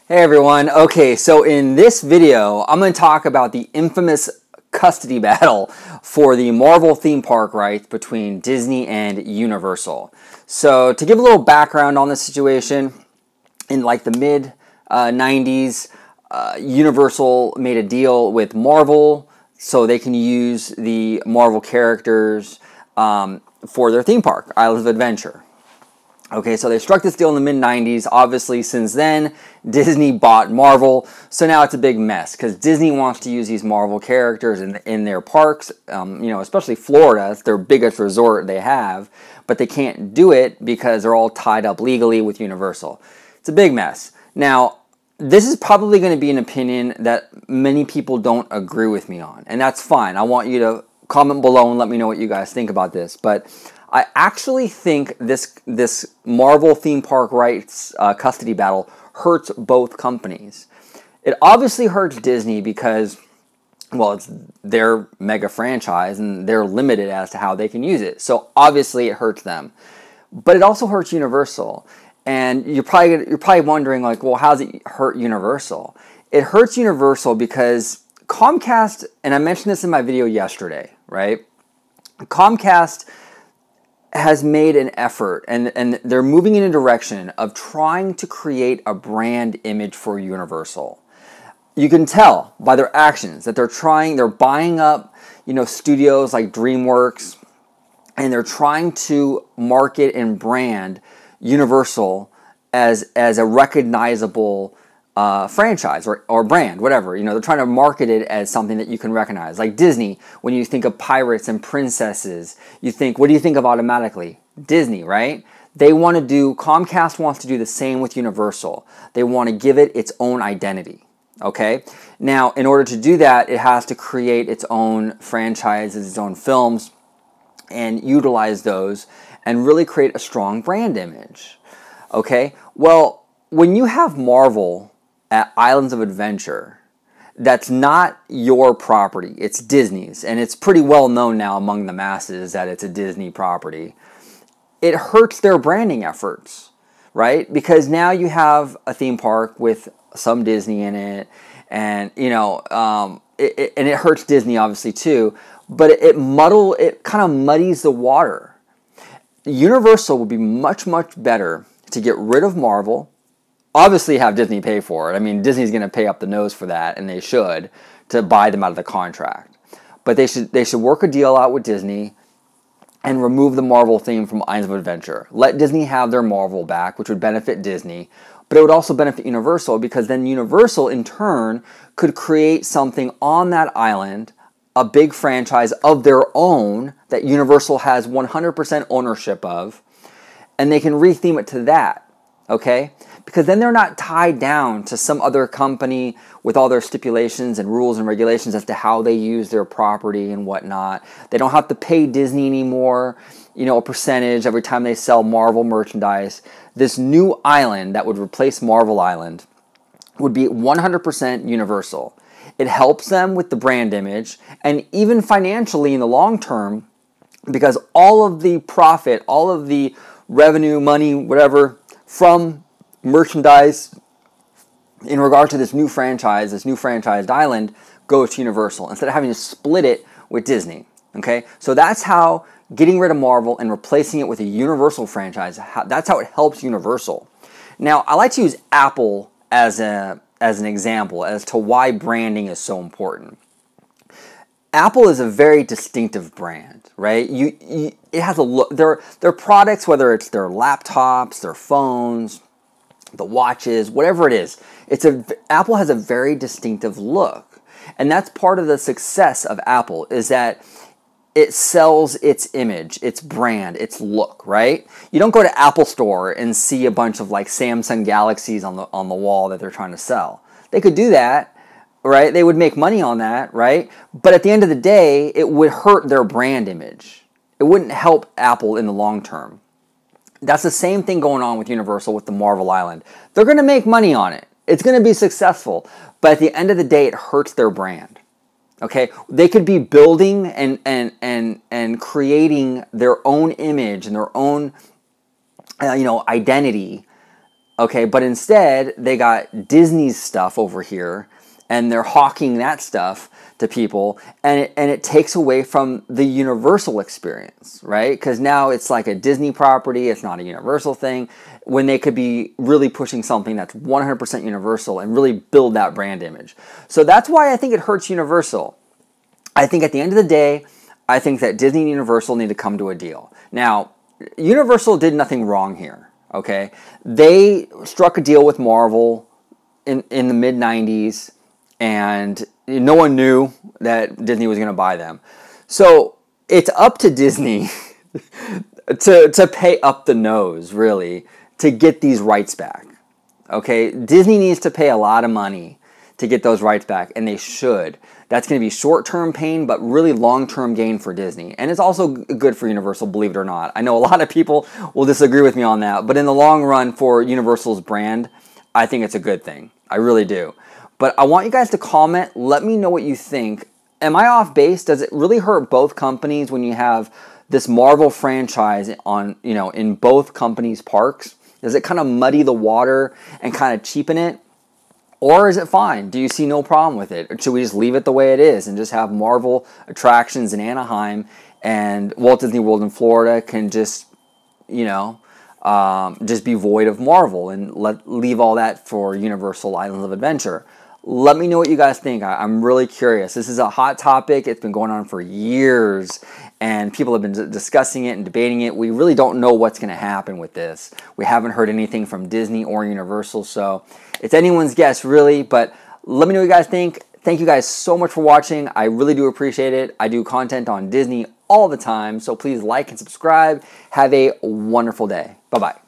Hey everyone, okay, so in this video, I'm going to talk about the infamous custody battle for the Marvel theme park rights between Disney and Universal. So to give a little background on this situation, in like the mid 90s, Universal made a deal with Marvel so they can use the Marvel characters for their theme park, Islands of Adventure. Okay, so they struck this deal in the mid-90s. Obviously, since then, Disney bought Marvel, so now it's a big mess because Disney wants to use these Marvel characters in their parks, especially Florida. It's their biggest resort they have, but they can't do it because they're all tied up legally with Universal. It's a big mess. Now, this is probably going to be an opinion that many people don't agree with me on, and that's fine. I want you to comment below and let me know what you guys think about this, but I actually think this Marvel theme park rights custody battle hurts both companies. It obviously hurts Disney because, well, it's their mega franchise and they're limited as to how they can use it. So obviously it hurts them. But it also hurts Universal. And you're probably wondering, like, well, how does it hurt Universal? It hurts Universal because Comcast, and I mentioned this in my video yesterday, right? Comcast has made an effort, and they're moving in a direction of trying to create a brand image for Universal. You can tell by their actions that they're buying up, studios like DreamWorks, and they're trying to market and brand Universal as a recognizable franchise or brand, whatever. They're trying to market it as something that you can recognize. Like Disney, when you think of pirates and princesses, what do you think of automatically? Disney, right? Comcast wants to do the same with Universal. They want to give it its own identity, okay? Now, in order to do that, it has to create its own franchises, its own films, and utilize those and really create a strong brand image, okay? Well, when you have Marvel at Islands of Adventure, that's not your property, it's Disney's, and it's pretty well known now among the masses that it's a Disney property. It hurts their branding efforts, right? Because now you have a theme park with some Disney in it, and it hurts Disney obviously too, but it kind of muddies the water. Universal would be much better to get rid of Marvel. Obviously have Disney pay for it. I mean, Disney's going to pay up the nose for that, and they should, to buy them out of the contract. But they should work a deal out with Disney and remove the Marvel theme from Islands of Adventure. Let Disney have their Marvel back, which would benefit Disney, but it would also benefit Universal because then Universal, in turn, could create something on that island, a big franchise of their own that Universal has 100% ownership of, and they can retheme it to that, okay? Because then they're not tied down to some other company with all their stipulations and rules and regulations as to how they use their property and whatnot. They don't have to pay Disney anymore, a percentage every time they sell Marvel merchandise. This new island that would replace Marvel Island would be 100% Universal. It helps them with the brand image and even financially in the long term because all of the profit, all of the revenue, money, whatever, from merchandise in regard to this new franchised island goes to Universal instead of having to split it with Disney, okay? So that's how getting rid of Marvel and replacing it with a Universal franchise, that's how it helps Universal. Now, I like to use Apple as an example as to why branding is so important. Apple is a very distinctive brand, right? It has a look. Their products, whether it's their laptops, their phones, the watches, whatever it is, Apple has a very distinctive look. And that's part of the success of Apple is that it sells its image, its brand, its look, right? You don't go to Apple Store and see a bunch of like Samsung Galaxies on the wall that they're trying to sell. They could do that, right? They would make money on that, right? But at the end of the day, it would hurt their brand image. It wouldn't help Apple in the long term. That's the same thing going on with Universal with the Marvel Island. They're going to make money on it. It's going to be successful. But at the end of the day, it hurts their brand. Okay? They could be building and creating their own image and their own identity Okay, but instead they got Disney's stuff over here, and they're hawking that stuff to people, and it takes away from the Universal experience, right? Because now it's like a Disney property, it's not a Universal thing, when they could be really pushing something that's 100% Universal and really build that brand image. So that's why I think it hurts Universal. I think at the end of the day, I think that Disney and Universal need to come to a deal. Now, Universal did nothing wrong here. Okay, they struck a deal with Marvel in the mid-90s, and no one knew that Disney was going to buy them. So it's up to Disney to pay up the nose, really, to get these rights back. Okay, Disney needs to pay a lot of money to get those rights back, and they should. That's going to be short-term pain, but really long-term gain for Disney. And it's also good for Universal, believe it or not. I know a lot of people will disagree with me on that, but in the long run for Universal's brand, I think it's a good thing. I really do. But I want you guys to comment. Let me know what you think. Am I off base? Does it really hurt both companies when you have this Marvel franchise on, in both companies' parks? Does it kind of muddy the water and kind of cheapen it? Or is it fine? Do you see no problem with it? Or should we just leave it the way it is and just have Marvel attractions in Anaheim, and Walt Disney World in Florida can just, just be void of Marvel and leave all that for Universal Islands of Adventure? Let me know what you guys think. I'm really curious. This is a hot topic. It's been going on for years, and people have been discussing it and debating it. We really don't know what's going to happen with this. We haven't heard anything from Disney or Universal, so it's anyone's guess, really. But let me know what you guys think. Thank you guys so much for watching. I really do appreciate it. I do content on Disney all the time, so please like and subscribe. Have a wonderful day. Bye-bye.